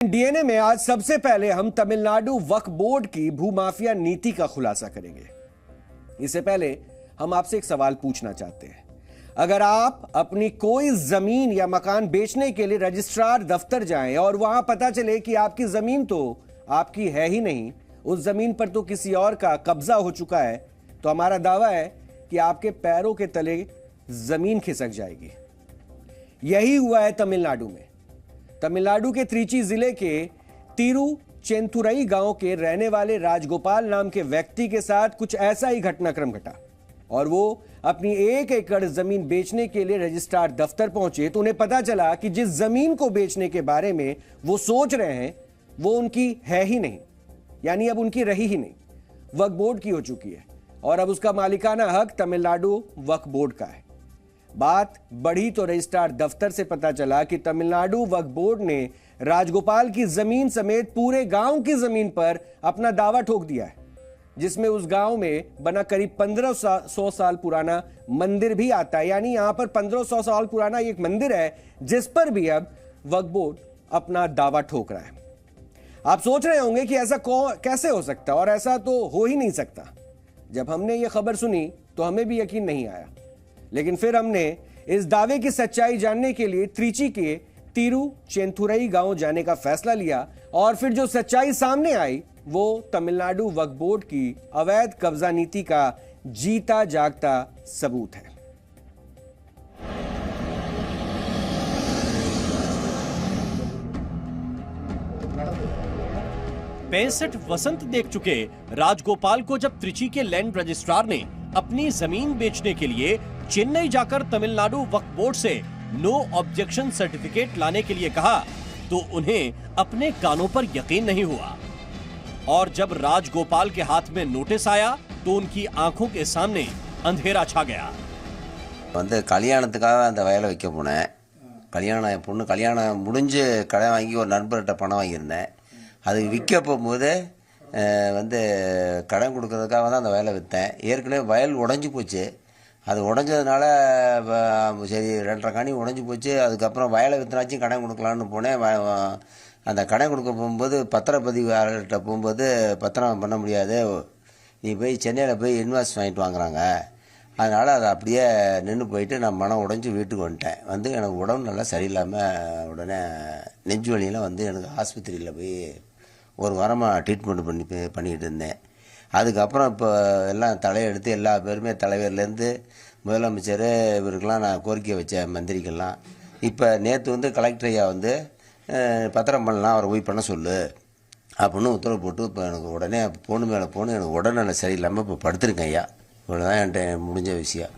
DNA में आज सबसे पहले हम तमिलनाडु वक्फ बोर्ड की भूमाफिया नीति का खुलासा करेंगे। इससे पहले हम आपसे एक सवाल पूछना चाहते हैं। अगर आप अपनी कोई जमीन या मकान बेचने के लिए रजिस्ट्रार दफ्तर जाएं और वहां पता चले कि आपकी जमीन तो आपकी है ही नहीं, उस जमीन पर तो किसी और का कब्जा हो चुका है, तो हमारा दावा है कि आपके पैरों के तले जमीन खिसक जाएगी। यही हुआ है तमिलनाडु में। तमिलनाडु के त्रिची जिले के तिरुचेंथुरई गांव के रहने वाले राजगोपाल नाम के व्यक्ति के साथ कुछ ऐसा ही घटनाक्रम घटा और वो अपनी 1 एकड़ जमीन बेचने के लिए रजिस्ट्रार दफ्तर पहुंचे तो उन्हें पता चला कि जिस जमीन को बेचने के बारे में वो सोच रहे हैं वो उनकी है ही नहीं, यानी अब उनकी रही ही नहीं, वक्फ बोर्ड की हो चुकी है और अब उसका मालिकाना हक तमिलनाडु वक्फ बोर्ड का है। बात बढ़ी तो रजिस्ट्रार दफ्तर से पता चला कि तमिलनाडु वक्फ बोर्ड ने राजगोपाल की जमीन समेत पूरे गांव की जमीन पर अपना दावा ठोक दिया है, जिसमें उस गांव में बना करीब 1500 साल पुराना मंदिर भी आता है। यानी यहां पर 1500 साल पुराना एक मंदिर है जिस पर भी अब वक्फ बोर्ड अपना दावा ठोक रहा है। आप सोच रहे होंगे कि ऐसा कैसे हो सकता, और ऐसा तो हो ही नहीं सकता। जब हमने ये खबर सुनी तो हमें भी यकीन नहीं आया, लेकिन फिर हमने इस दावे की सच्चाई जानने के लिए त्रिची के तिरुचेंथुरई गांव जाने का फैसला लिया और फिर जो सच्चाई सामने आई वो तमिलनाडु वक्फ बोर्ड की अवैध कब्जा नीति का जीता जागता सबूत है। पैंसठ वसंत देख चुके राजगोपाल को जब त्रिची के लैंड रजिस्ट्रार ने अपनी जमीन बेचने के लिए चेन्नई जाकर तमिलनाडु वक्फ बोर्ड से नो ऑब्जेक्शन सर्टिफिकेट लाने के लिए कहा तो उन्हें अपने कानों पर यकीन नहीं हुआ और जब राजगोपाल के हाथ में नोटिस आया तो उनकी आंखों के सामने अंधेरा छा गया। கல்யாணத்துக்காக அந்த வயலை வைக்க போனேன். கல்யாணம் முடிஞ்சு கடன் வாங்கி ஒரு நண்பர்கிட்ட பணம் வாங்கியிருந்தேன். அது விற்க போகும்போது கடன் கொடுக்கறதுக்காக தான் அந்த வயலை விற்றேன். ஏற்கனவே வயல் உடைஞ்சு போச்சு. அது உடைஞ்சதுனால சரி 2.5 கனி உடைஞ்சு போச்சு. அதுக்கப்புறம் வயலை விற்றுனாச்சும் கடன் கொடுக்கலான்னு போனேன். அந்த கடன் கொடுக்க போகும்போது பத்திரப்பதிவாளர்கிட்ட போகும்போது பத்திரம் பண்ண முடியாது, நீ போய் சென்னையில் போய் இன்வாய்ஸ் வாங்கிட்டு வாங்குறாங்க, அதனால் அது அப்படியே நின்று போயிட்டு நான் மனம் உடைஞ்சு வீட்டுக்கு வந்துட்டேன். எனக்கு உடம்பு நல்லா சரியில்லாமல் உடனே நெஞ்சு வலியில் எனக்கு ஆஸ்பத்திரியில் போய் ஒரு வாரமாக ட்ரீட்மெண்ட் பண்ணிக்கிட்டு இருந்தேன். அதுக்கப்புறம் இப்போ எல்லாம் தலையெடுத்து எல்லா பேருமே தலைவர்லேருந்து முதலமைச்சர் இவருக்கெல்லாம் நான் கோரிக்கை வச்சேன், மந்திரிக்கெல்லாம். இப்போ நேற்று கலெக்டர் ஐயா பத்திரம் பண்ணலாம், அவரை போய் பண்ண சொல்லு அப்படின்னு உத்தரவு போட்டு இப்போ எனக்கு உடனே போன மேலே போகணும். எனக்கு உடனே சரியில்லாமல் இப்போ படுத்திருக்கேன் ஐயா. இவ்வளோதான் என்கிட்ட முடிஞ்ச விஷயம்।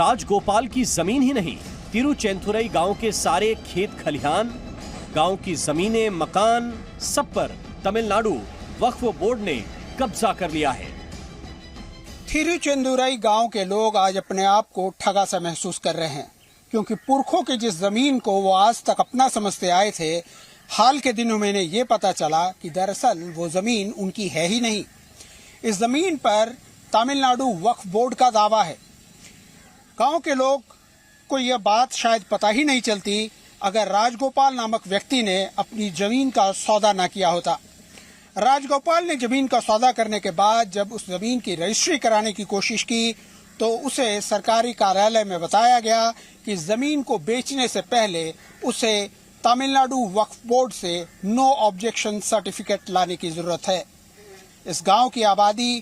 राजगोपाल की जमीन ही नहीं, तिरुचेंथुरई गांव के सारे खेत खलिहान, गांव की जमीनें, मकान, सब पर तमिलनाडु वक्फ बोर्ड ने कब्जा कर लिया है। तिरुचेंदुरई गांव के लोग आज अपने आप को ठगा सा महसूस कर रहे हैं, क्योंकि पुरखों की जिस जमीन को वो आज तक अपना समझते आए थे, हाल के दिनों में ये पता चला कि दरअसल वो जमीन उनकी है ही नहीं। इस जमीन पर तमिलनाडु वक्फ बोर्ड का दावा है। गांव के लोग को यह बात शायद पता ही नहीं चलती अगर राजगोपाल नामक व्यक्ति ने अपनी जमीन का सौदा न किया होता। राजगोपाल ने जमीन का सौदा करने के बाद जब उस जमीन की रजिस्ट्री कराने की कोशिश की तो उसे सरकारी कार्यालय में बताया गया कि जमीन को बेचने से पहले उसे तमिलनाडु वक्फ बोर्ड से नो ऑब्जेक्शन सर्टिफिकेट लाने की जरूरत है। इस गांव की आबादी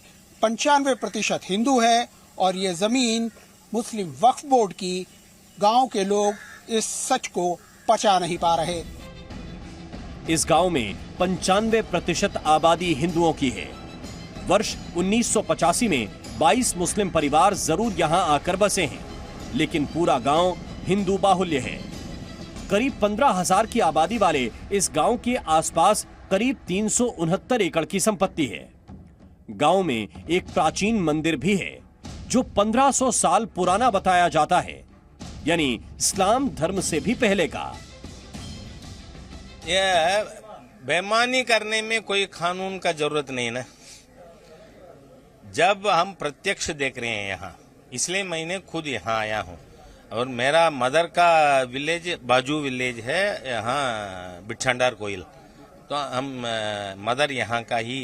95% हिंदू है और ये जमीन मुस्लिम वक्फ बोर्ड की। गांव के लोग इस सच को पचा नहीं पा रहे। इस गांव में 95% आबादी हिंदुओं की है। वर्ष 1985 में 22 मुस्लिम परिवार जरूर यहां आकर बसे हैं, लेकिन पूरा गांव हिंदू बाहुल्य है। करीब 15,000 की आबादी वाले इस गांव के आसपास करीब 369 एकड़ की संपत्ति है। गांव में एक प्राचीन मंदिर भी है जो 1500 साल पुराना बताया जाता है, यानी इस्लाम धर्म से भी पहले का। यह बेईमानी करने में कोई कानून का जरूरत नहीं ना। जब हम प्रत्यक्ष देख रहे हैं यहाँ, इसलिए मैंने खुद यहाँ आया हूँ। और मेरा मदर का विलेज बाजू विलेज है, यहाँ बिछंडार कोयल। तो हम मदर यहाँ का ही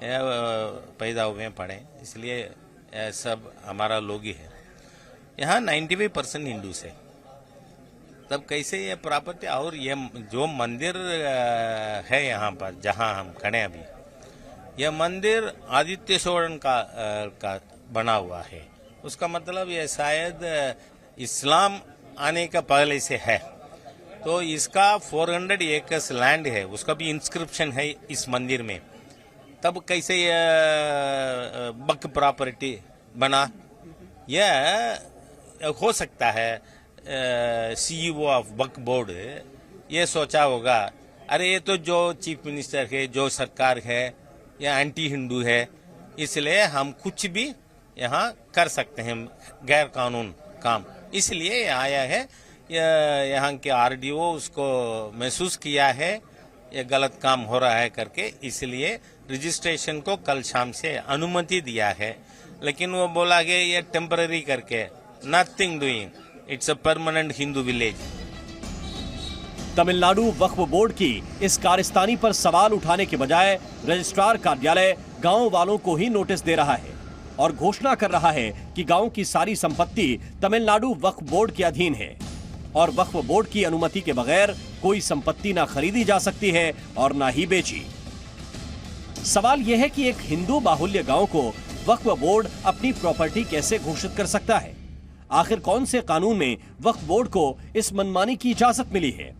पैदा हुए पढ़े, इसलिए सब हमारा लोग ही है। यहाँ 95% हिंदूस है। तब कैसे ये प्रॉपर्टी और ये जो मंदिर है यहाँ पर जहाँ हम खड़े अभी, यह मंदिर आदित्य सोरेन का बना हुआ है। उसका मतलब ये शायद इस्लाम आने का पहले से है। तो इसका 400 एकर्स लैंड है, उसका भी इंस्क्रिप्शन है इस मंदिर में। तब कैसे ये वक्फ प्रॉपर्टी बना? यह हो सकता है CEO ऑफ वक्फ बोर्ड ये सोचा होगा, अरे ये तो जो चीफ मिनिस्टर है, जो सरकार है, या एंटी हिंदू है, इसलिए हम कुछ भी यहाँ कर सकते हैं गैर कानून काम, इसलिए आया है। यहाँ के RDO उसको महसूस किया है ये गलत काम हो रहा है करके, इसलिए रजिस्ट्रेशन को कल शाम से अनुमति दिया है। लेकिन वो बोला कि ये टेम्पररी करके, nothing doing, it's a permanent Hindu village. Tamil Nadu Waqf board की इस कारस्तानी पर सवाल उठाने के बजाय रजिस्ट्रार कार्यालय गांव वालों को ही नोटिस दे रहा है और घोषणा कर रहा है कि गांव की सारी संपत्ति तमिलनाडु वक्फ बोर्ड के अधीन है और वक्फ बोर्ड की अनुमति के बगैर कोई संपत्ति ना खरीदी जा सकती है और ना ही बेची। सवाल यह है कि एक हिंदू बाहुल्य गांव को वक्फ बोर्ड अपनी प्रॉपर्टी कैसे घोषित कर सकता है? आखिर कौन से कानून में वक्फ बोर्ड को इस मनमानी की इजाजत मिली है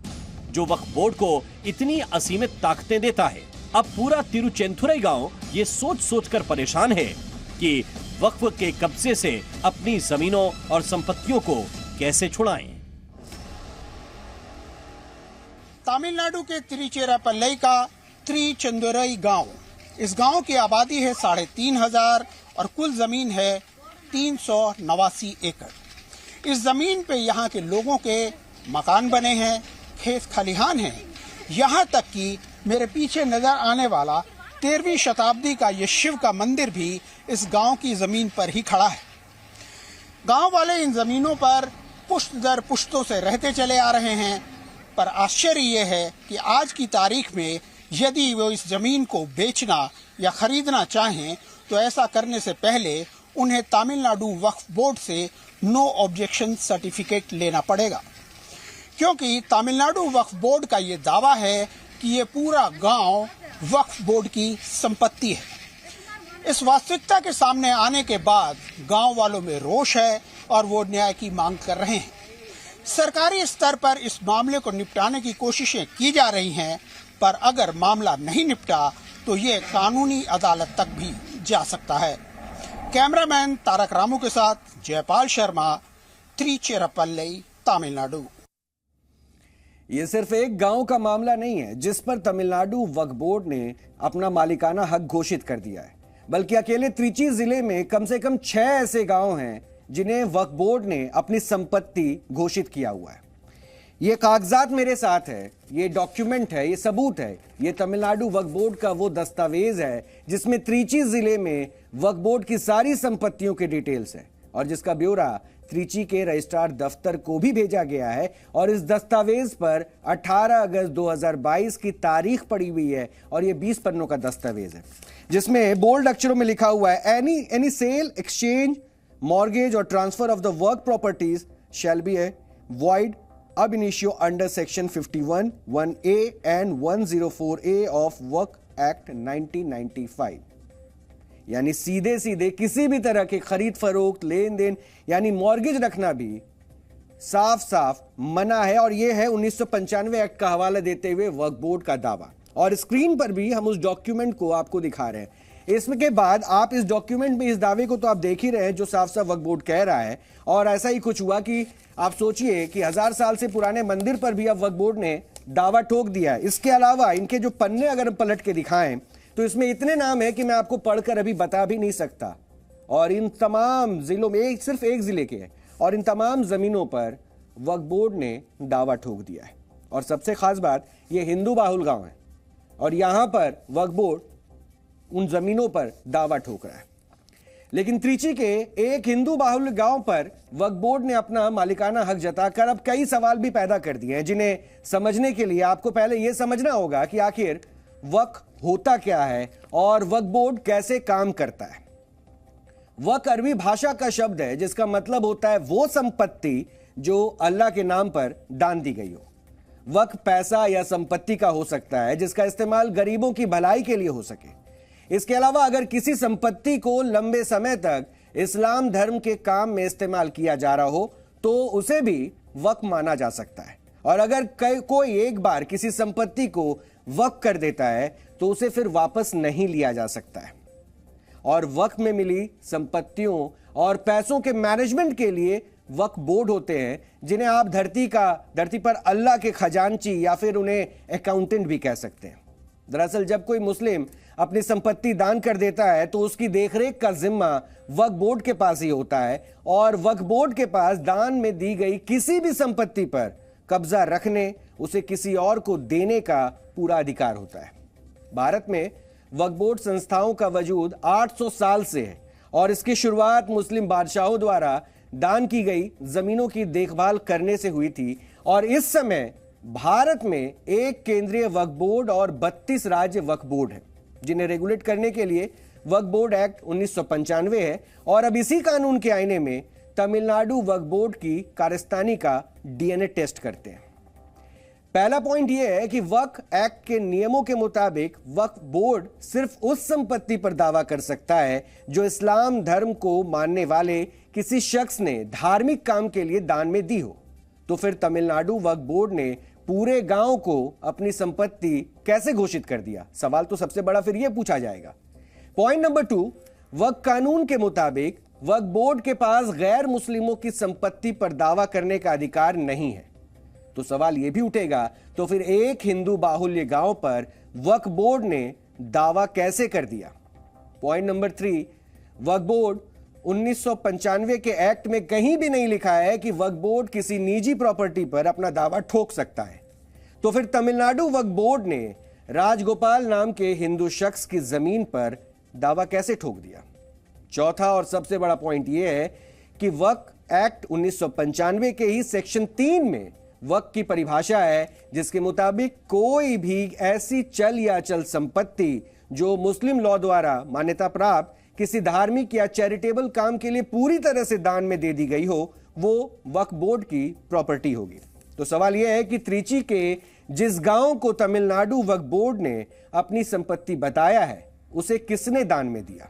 जो वक्फ बोर्ड को इतनी असीमित ताकतें देता है? अब पूरा तिरुचेंथुरई गांव ये सोच सोचकर परेशान है कि वक्फ के कब्जे से अपनी जमीनों और संपत्तियों को कैसे छुड़ाएं। तमिलनाडु के तिरुचिरापल्ली का त्रिचेंदुरई गांव, इस गांव की आबादी है 3,500 और कुल जमीन है 389 एकड़। इस जमीन पे यहाँ के लोगों के मकान बने हैं, खेत खलिहान हैं, यहाँ तक कि मेरे पीछे नजर आने वाला 13वीं शताब्दी का ये शिव का मंदिर भी इस गांव की जमीन पर ही खड़ा है। गांव वाले इन जमीनों पर पुश्त दर पुश्तों से रहते चले आ रहे हैं, पर आश्चर्य ये है कि आज की तारीख में यदि वो इस जमीन को बेचना या खरीदना चाहें तो ऐसा करने से पहले उन्हें तमिलनाडु वक्फ बोर्ड से नो ऑब्जेक्शन सर्टिफिकेट लेना पड़ेगा, क्योंकि तमिलनाडु वक्फ बोर्ड का ये दावा है कि ये पूरा गांव वक्फ बोर्ड की संपत्ति है। इस वास्तविकता के सामने आने के बाद गांव वालों में रोष है और वो न्याय की मांग कर रहे हैं। सरकारी स्तर पर इस मामले को निपटाने की कोशिशें की जा रही हैं, पर अगर मामला नहीं निपटा तो ये कानूनी अदालत तक भी जा सकता है। कैमरामैन तारक रामू के साथ जयपाल शर्मा, त्रिचिरापल्ली, तमिलनाडु। ये सिर्फ एक गांव का मामला नहीं है जिस पर तमिलनाडु वक्फ बोर्ड ने अपना मालिकाना हक घोषित कर दिया है, बल्कि अकेले त्रिची जिले में कम से कम 6 ऐसे गांव हैं जिन्हें वक्फ बोर्ड ने अपनी संपत्ति घोषित किया हुआ है। ये कागजात मेरे साथ है, ये डॉक्यूमेंट है, ये सबूत है। ये तमिलनाडु वक्फ बोर्ड का वो दस्तावेज है जिसमें त्रिची जिले में वक्फ बोर्ड की सारी संपत्तियों के डिटेल्स है और जिसका ब्यौरा त्रिची के रजिस्ट्रार दफ्तर को भी भेजा गया है। और इस दस्तावेज पर 18 अगस्त 2022 की तारीख पड़ी हुई है और ये 20 पन्नों का दस्तावेज है जिसमें बोल्ड अक्षरों में लिखा हुआ है, any sale, exchange, mortgage or transfer of the work properties shall be a void ab initio under section 51, 1A and 104A of Work Act 1995। यानी सीधे सीधे किसी भी तरह के खरीद फरोख्त, लेन देन यानी मॉर्गेज रखना भी साफ साफ मना है। और यह है 1995 एक्ट का हवाला देते हुए वक्फ बोर्ड का दावा। और स्क्रीन पर भी हम उस डॉक्यूमेंट को आपको दिखा रहे हैं। इसमें के बाद आप इस डॉक्यूमेंट में इस दावे को तो आप देख ही रहे हैं जो साफ साफ वक्फ बोर्ड कह रहा है। और ऐसा ही कुछ हुआ कि आप सोचिए कि 1000 साल से पुराने मंदिर पर भी अब वक्फ बोर्ड ने दावा ठोक दिया है। इसके अलावा इनके जो पन्ने अगर पलट के दिखाएं तो इसमें इतने नाम है कि मैं आपको पढ़कर अभी बता भी नहीं सकता। और इन तमाम जिलों में, सिर्फ एक जिले के, और इन तमाम जमीनों पर वक्फ बोर्ड ने दावा ठोक दिया है। और सबसे खास बात, ये हिंदू बाहुल गांव है और यहां पर वक्फ बोर्ड उन जमीनों पर दावा ठोक रहा है। लेकिन त्रिची के एक हिंदू बाहुल्य गांव पर वक्फ बोर्ड ने अपना मालिकाना हक जताकर अब कई सवाल भी पैदा कर दिए हैं, जिन्हें समझने के लिए आपको पहले यह समझना होगा कि आखिर वक्फ होता क्या है और वक्फ बोर्ड कैसे काम करता है। वक्फ अरबी भाषा का शब्द है जिसका मतलब होता है वो संपत्ति जो अल्लाह के नाम पर दान दी गई हो। वक्फ पैसा या संपत्ति का हो सकता है जिसका इस्तेमाल गरीबों की भलाई के लिए हो सके। इसके अलावा अगर किसी संपत्ति को लंबे समय तक इस्लाम धर्म के काम में इस्तेमाल किया जा रहा हो तो उसे भी वक्फ माना जा सकता है। और अगर कोई एक बार किसी संपत्ति को वक्फ कर देता है तो उसे फिर वापस नहीं लिया जा सकता है। और वक्फ में मिली संपत्तियों और पैसों के मैनेजमेंट के लिए वक्फ बोर्ड होते हैं, जिन्हें आप धरती पर अल्लाह के खजांची या फिर उन्हें अकाउंटेंट भी कह सकते हैं। दरअसल जब कोई मुस्लिम अपनी संपत्ति दान कर देता है तो उसकी देखरेख का जिम्मा वक्फ बोर्ड के पास ही होता है और वक्फ बोर्ड के पास दान में दी गई किसी भी संपत्ति पर कब्जा रखने, उसे किसी और को देने का पूरा अधिकार होता है। भारत में वक्फ बोर्ड संस्थाओं का वजूद 800 साल से है और इसकी शुरुआत मुस्लिम बादशाहों द्वारा दान की गई जमीनों की देखभाल करने से हुई थी। और इस समय भारत में एक केंद्रीय वक्फ बोर्ड और 32 राज्य वक्फ बोर्ड है, जिन्हें रेगुलेट करने के लिए वक्फ बोर्ड एक्ट 1995 है। और अब इसी कानून के आईने में तमिलनाडु वक्फ बोर्ड की कारस्तानी का डीएनए टेस्ट करते हैं। पहला पॉइंट यह है कि वक्फ एक्ट के नियमों के मुताबिक वक्फ बोर्ड सिर्फ उस संपत्ति पर दावा कर सकता है जो इस्लाम धर्म को मानने वाले किसी शख्स ने धार्मिक काम के लिए दान में दी हो। तो फिर तमिलनाडु वक्फ बोर्ड ने पूरे गांव को अपनी संपत्ति कैसे घोषित कर दिया? सवाल तो सबसे बड़ा फिर यह पूछा जाएगा। पॉइंट नंबर 2, वक्फ कानून के मुताबिक वक्फ बोर्ड के पास गैर मुस्लिमों की संपत्ति पर दावा करने का अधिकार नहीं है। तो सवाल यह भी उठेगा, तो फिर एक हिंदू बाहुल्य गांव पर वक्फ बोर्ड ने दावा कैसे कर दिया? पॉइंट नंबर 3, वक्फ बोर्ड 1995 के एक्ट में कहीं भी नहीं लिखा है कि वक्फ बोर्ड किसी निजी प्रॉपर्टी पर अपना दावा ठोक सकता है। तो फिर तमिलनाडु वक्फ बोर्ड ने राजगोपाल नाम के हिंदू शख्स की जमीन पर दावा कैसे ठोक दिया? चौथा और सबसे बड़ा पॉइंट यह है कि वक्फ एक्ट 1995 के ही सेक्शन 3 में वक्फ की परिभाषा है, जिसके मुताबिक कोई भी ऐसी चल या अचल संपत्ति जो मुस्लिम लॉ द्वारा मान्यता प्राप्त किसी धार्मिक या चैरिटेबल काम के लिए पूरी तरह से दान में दे दी गई हो, वो वक्फ बोर्ड की प्रॉपर्टी होगी। तो सवाल यह है कि त्रिची के जिस गांव को तमिलनाडु वक्फ बोर्ड ने अपनी संपत्ति बताया है, उसे किसने दान में दिया?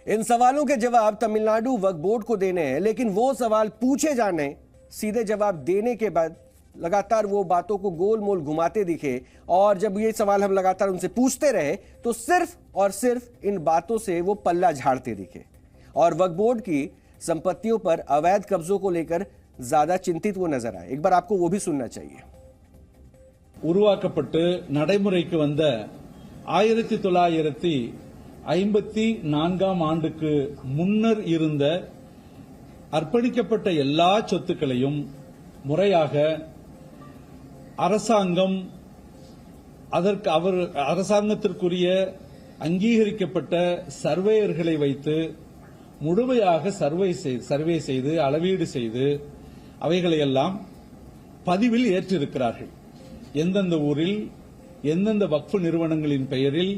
इन सवालों के जवाब तमिलनाडु वक्फ बोर्ड को देने हैं, लेकिन वो सवाल पूछे जाने, सीधे जवाब देने के बाद लगातार वो बातों को गोल मोल घुमाते दिखे। और जब ये सवाल हम लगातार उनसे पूछते रहे तो सिर्फ और सिर्फ इन बातों से वो पल्ला झाड़ते दिखे और वक्फ बोर्ड की संपत्तियों पर अवैध कब्जों को लेकर ज्यादा चिंतित वो नजर आए। एक बार आपको वो भी सुनना चाहिए। உருவாக்கப்பட்டு நடைமுறைக்கு வந்த 1954 ஆண்டுக்கு முன்னர் இருந்த அர்ப்பணிக்கப்பட்ட எல்லா சொத்துக்களையும் முறையாக அரசாங்கம் அரசாங்கத்திற்குரிய அங்கீகரிக்கப்பட்ட சர்வேயர்களை வைத்து முழுமையாக சர்வே செய்து அளவீடு செய்து அவைகளையெல்லாம் பதிவில் ஏற்றிருக்கிறார்கள். எந்தெந்த ஊரில் எந்தெந்த வக்ஃப் நிறுவனங்களின் பெயரில்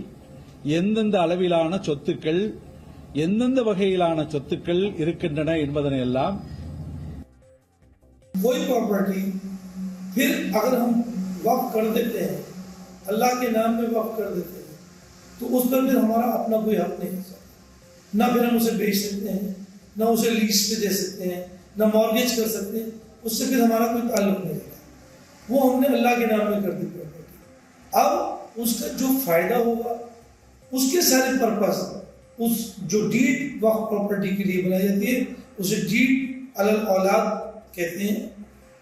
எந்தெந்த அளவிலான சொத்துக்கள் எந்தெந்த வகையிலான சொத்துக்கள் இருக்கின்றன என்பதனை எல்லாம் कोई प्रॉपर्टी फिर अगर हम वक्फ कर देते हैं, अल्लाह के नाम पे वक्फ कर देते हैं, तो उस पर फिर हमारा अपना कोई हक नहीं है। ना फिर हम उसे बेच सकते हैं, ना उसे लीज पे दे सकते हैं, ना मॉर्गेज कर सकते हैं, उससे फिर हमारा कोई ताल्लुक नहीं रहता। वो हमने अल्लाह के नाम में कर दी प्रॉपर्टी। अब उसका जो फायदा होगा, उसके सारे पर्पस, उस जो डीड वक्फ प्रॉपर्टी के लिए बनाई जाती है, उसे डीड अलल औलाद कहते हैं।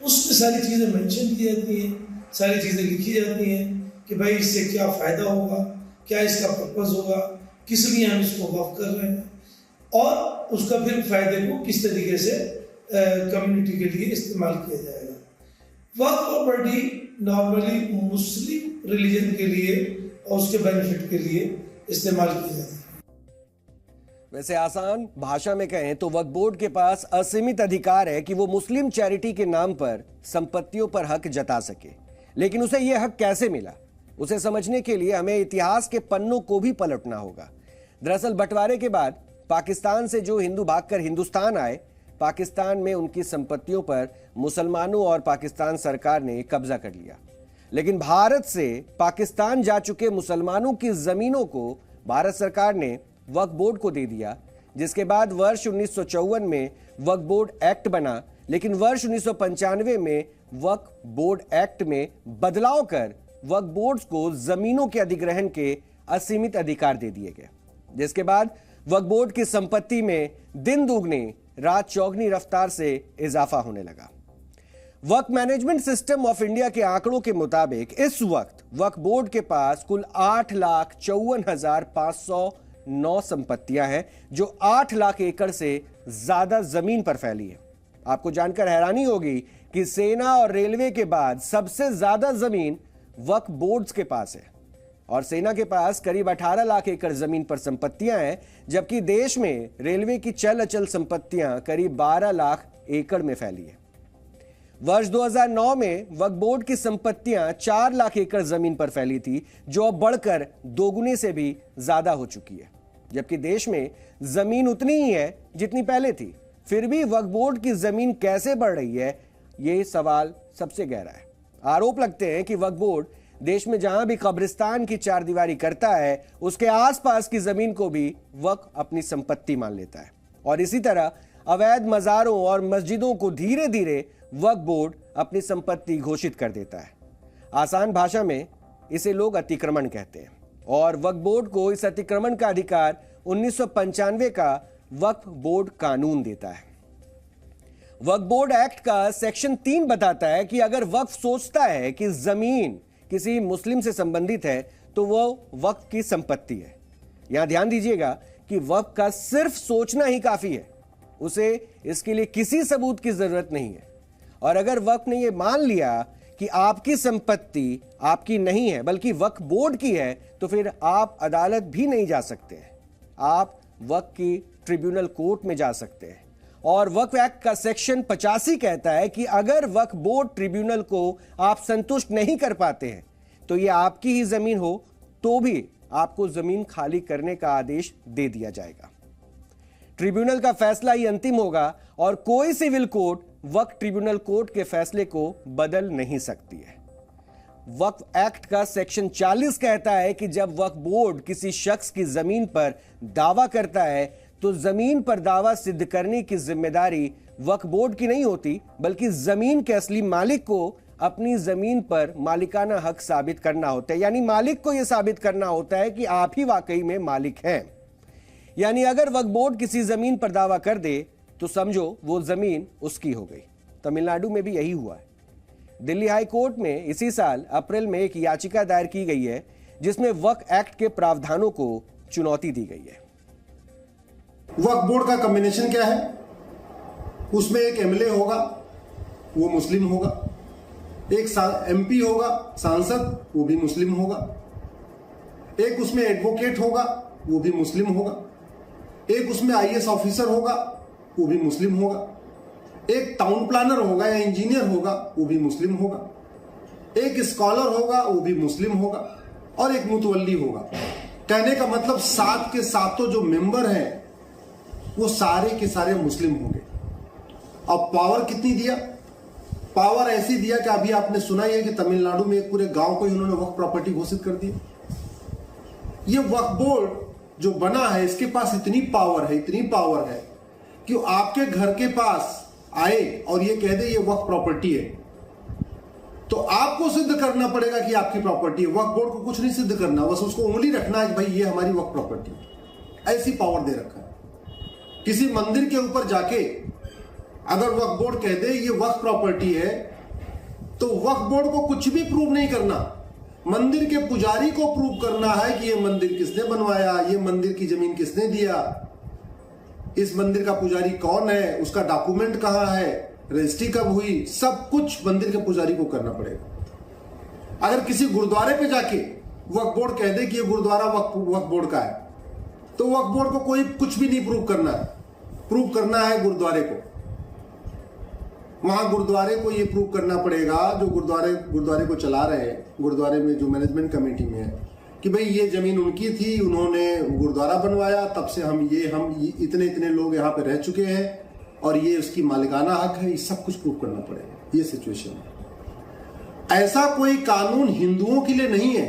उसमें सारी चीजें मेंशन की जाती हैं, सारी चीजें लिखी जाती हैं कि भाई इससे क्या फायदा होगा, क्या इसका पर्पस होगा, किस लिए हम इसको वक्फ कर रहे हैं और उसका फिर फायदे को किस तरीके से कम्युनिटी के लिए इस्तेमाल किया जाएगा। वक्फ प्रॉपर्टी नॉर्मली मुस्लिम रिलीजन के लिए और उसके बेनिफिट के लिए इस्तेमाल की जाती है। वैसे आसान भाषा में कहें तो वक्फ बोर्ड के पास असीमित अधिकार है कि वो मुस्लिम चैरिटी के नाम पर संपत्तियों पर हक जता सके। लेकिन उसे यह हक कैसे मिला, उसे समझने के लिए हमें इतिहास के पन्नों को भी पलटना होगा। दरअसल बंटवारे के बाद पाकिस्तान से जो हिंदू भागकर हिंदुस्तान आए, पाकिस्तान में उनकी संपत्तियों पर मुसलमानों और पाकिस्तान सरकार ने कब्जा कर लिया। लेकिन भारत से पाकिस्तान जा चुके मुसलमानों की जमीनों को भारत सरकार ने वक्फ बोर्ड को दे दिया, जिसके बाद वर्ष 1954 में वक्फ बोर्ड एक्ट बना। लेकिन वर्ष 1995 में वक्फ बोर्ड एक्ट में बदलाव कर वक्फ बोर्ड को जमीनों के अधिग्रहण के असीमित अधिकार दे दिए गए, जिसके बाद वक्फ बोर्ड की संपत्ति में दिन दुगनी रात चौगनी रफ्तार से इजाफा होने लगा। वक्फ मैनेजमेंट सिस्टम ऑफ इंडिया के आंकड़ों के मुताबिक इस वक्त वक्फ बोर्ड के पास कुल 8,54,509 संपत्तियां हैं, जो 8 लाख एकड़ से ज्यादा जमीन पर फैली है। आपको जानकर हैरानी होगी कि सेना और रेलवे के बाद सबसे ज्यादा जमीन वक्फ बोर्ड्स के पास है, और सेना के पास करीब 18 लाख एकड़ जमीन पर संपत्तियां हैं, जबकि देश में रेलवे की चल अचल संपत्तियां करीब 12 लाख एकड़ में फैली है। वर्ष 2009 में वक्फ बोर्ड की संपत्तियां 4 लाख एकड़ जमीन पर फैली थी, जो अब बढ़कर दोगुने से भी ज्यादा हो चुकी है। जबकि देश में जमीन उतनी ही है जितनी पहले थी, फिर भी वक्फ बोर्ड की जमीन कैसे बढ़ रही है, यह सवाल सबसे गहरा है। आरोप लगते हैं कि वक्फ बोर्ड देश में जहां भी कब्रिस्तान की चारदीवारी करता है, उसके आसपास की जमीन को भी वक्फ अपनी संपत्ति मान लेता है, और इसी तरह अवैध मज़ारों और मस्जिदों को धीरे धीरे वक्फ बोर्ड अपनी संपत्ति घोषित कर देता है। आसान भाषा में इसे लोग अतिक्रमण कहते हैं, और वक्फ बोर्ड को इस अतिक्रमण का अधिकार 1995 का वक्फ बोर्ड कानून देता है। वक्फ बोर्ड एक्ट का सेक्शन 3 बताता है कि अगर वक्फ सोचता है कि जमीन किसी मुस्लिम से संबंधित है तो वह वक्फ की संपत्ति है। यहां ध्यान दीजिएगा कि वक्फ का सिर्फ सोचना ही काफी है, उसे इसके लिए किसी सबूत की जरूरत नहीं है। और अगर वक्फ ने यह मान लिया कि आपकी संपत्ति आपकी नहीं है बल्कि वक्फ बोर्ड की है, तो फिर आप अदालत भी नहीं जा सकते हैं, आप वक्फ की ट्रिब्यूनल कोर्ट में जा सकते हैं। और वक्फ एक्ट का सेक्शन 85 कहता है कि अगर वक्फ बोर्ड ट्रिब्यूनल को आप संतुष्ट नहीं कर पाते हैं, तो यह आपकी ही जमीन हो तो भी आपको जमीन खाली करने का आदेश दे दिया जाएगा। ट्रिब्यूनल का फैसला ही अंतिम होगा, और कोई सिविल कोर्ट वक्फ ट्रिब्यूनल कोर्ट के फैसले को बदल नहीं सकती है। वक्फ एक्ट का सेक्शन 40 कहता है कि जब वक्फ बोर्ड किसी शख्स की जमीन पर दावा करता है, तो जमीन पर दावा सिद्ध करने की जिम्मेदारी वक्फ बोर्ड की नहीं होती, बल्कि जमीन के असली मालिक को अपनी जमीन पर मालिकाना हक साबित करना होता है। यानी मालिक को यह साबित करना होता है कि आप ही वाकई में मालिक हैं। यानी अगर वक्फ बोर्ड किसी जमीन पर दावा कर दे तो समझो वो जमीन उसकी हो गई। तमिलनाडु में भी यही हुआ है। दिल्ली हाई कोर्ट में इसी साल अप्रैल में एक याचिका दायर की गई है, जिसमें वक्फ एक्ट के प्रावधानों को चुनौती दी गई है। वक्फ बोर्ड का कॉम्बिनेशन क्या है? उसमें एक एमएलए होगा, वो मुस्लिम होगा, एक एमपी होगा सांसद, वो भी मुस्लिम होगा, एक उसमें एडवोकेट होगा, वो भी मुस्लिम होगा, एक उसमें आईएएस ऑफिसर होगा, वो भी मुस्लिम होगा, एक टाउन प्लानर होगा या इंजीनियर होगा, वो भी मुस्लिम होगा, एक स्कॉलर होगा, वो भी मुस्लिम होगा, और एक मुतवल्ली होगा। कहने का मतलब 7 के 7 जो मेंबर हैं वो सारे के सारे मुस्लिम होंगे। अब पावर कितनी दिया? पावर ऐसी दिया कि अभी आपने सुना ही है कि तमिलनाडु में एक पूरे गांव को इन्होंने वक्फ प्रॉपर्टी घोषित कर दिया। ये वक्फ बोर्ड जो बना है, इसके पास इतनी पावर है कि आपके घर के पास आए और ये कह दे ये वक्फ प्रॉपर्टी है, तो आपको सिद्ध करना पड़ेगा कि आपकी प्रॉपर्टी है। वक्फ बोर्ड को कुछ नहीं सिद्ध करना, बस उसको उंगली रखना है कि भाई ये हमारी वक्फ प्रॉपर्टी है। ऐसी पावर दे रखा है। किसी मंदिर के ऊपर जाके अगर वक्फ बोर्ड कह दे ये वक्फ प्रॉपर्टी है, तो वक्फ बोर्ड को कुछ भी प्रूव नहीं करना, मंदिर के पुजारी को प्रूव करना है कि ये मंदिर किसने बनवाया, ये मंदिर की जमीन किसने दिया, इस मंदिर का पुजारी कौन है, उसका डॉक्यूमेंट कहां है, रजिस्ट्री कब हुई, सब कुछ मंदिर के पुजारी को करना पड़ेगा। अगर किसी गुरुद्वारे पे जाके वक्फ बोर्ड कह दे कि ये गुरुद्वारा वक्फ बोर्ड का है, तो वक्फ बोर्ड को कोई कुछ भी नहीं प्रूव करना है गुरुद्वारे को। वहां गुरुद्वारे को ये प्रूव करना पड़ेगा, जो गुरुद्वारे को चला रहे हैं, गुरुद्वारे में जो मैनेजमेंट कमेटी में है, कि भाई ये जमीन उनकी थी, उन्होंने गुरुद्वारा बनवाया, तब से हम इतने लोग यहाँ पे रह चुके हैं और ये उसकी मालिकाना हक है। ये सब कुछ प्रूव करना पड़ेगा। ये सिचुएशन है। ऐसा कोई कानून हिंदुओं के लिए नहीं है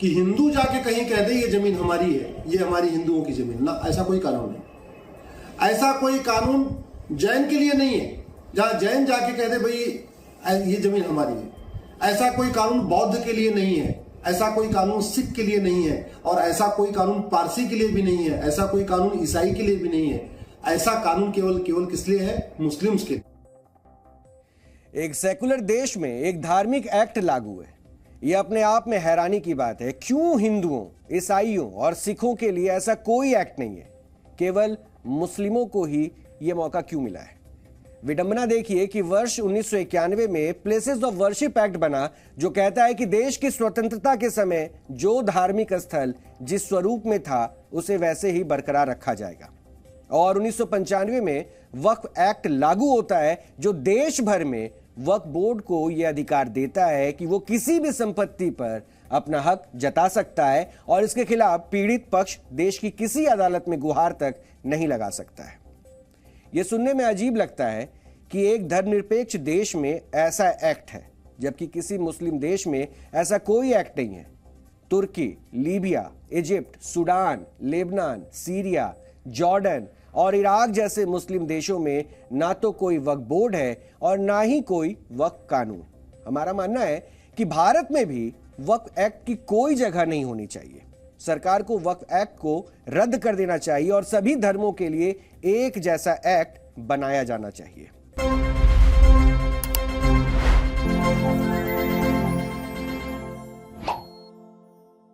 कि हिंदू जाके कहीं कह दे ये जमीन हमारी है, ये हमारी हिंदुओं की जमीन ना, ऐसा कोई कानून नहीं। ऐसा कोई कानून जैन के लिए नहीं है, जहां जैन जाके कह दे भाई ये जमीन हमारी है। ऐसा कोई कानून बौद्ध के लिए नहीं है, ऐसा कोई कानून सिख के लिए नहीं है, और ऐसा कोई कानून पारसी के लिए भी नहीं है, ऐसा कोई कानून ईसाई के लिए भी नहीं है। ऐसा कानून केवल किस लिए है? मुस्लिम्स के। एक सेकुलर देश में एक धार्मिक एक्ट लागू है। यह अपने आप में हैरानी की बात है। क्यों हिंदुओं, ईसाइयों और सिखों के लिए ऐसा कोई एक्ट नहीं है? केवल मुस्लिमों को ही यह मौका क्यों मिला है? विडंबना देखिए कि वर्ष 1991 में प्लेसेस ऑफ वर्शिप एक्ट बना, जो कहता है कि देश की स्वतंत्रता के समय जो धार्मिक स्थल जिस स्वरूप में था उसे वैसे ही बरकरार रखा जाएगा। और 1995 में वक्फ एक्ट लागू होता है, जो देश भर में वक्फ बोर्ड को यह अधिकार देता है कि वो किसी भी संपत्ति पर अपना हक जता सकता है और इसके खिलाफ पीड़ित पक्ष देश की किसी अदालत में गुहार तक नहीं लगा सकता है। यह सुनने में अजीब लगता है कि एक धर्मनिरपेक्ष देश में ऐसा एक्ट है, जबकि किसी मुस्लिम देश में ऐसा कोई एक्ट नहीं है। तुर्की, Libya, Egypt, Sudan, Lebanon, Syria, Jordan और इराक जैसे मुस्लिम देशों में ना तो कोई वक्फ बोर्ड है और ना ही कोई वक्फ कानून। हमारा मानना है कि भारत में भी वक्फ एक्ट की कोई जगह नहीं होनी चाहिए। सरकार को वक्फ एक्ट को रद्द कर देना चाहिए और सभी धर्मों के लिए एक जैसा एक्ट बनाया जाना चाहिए।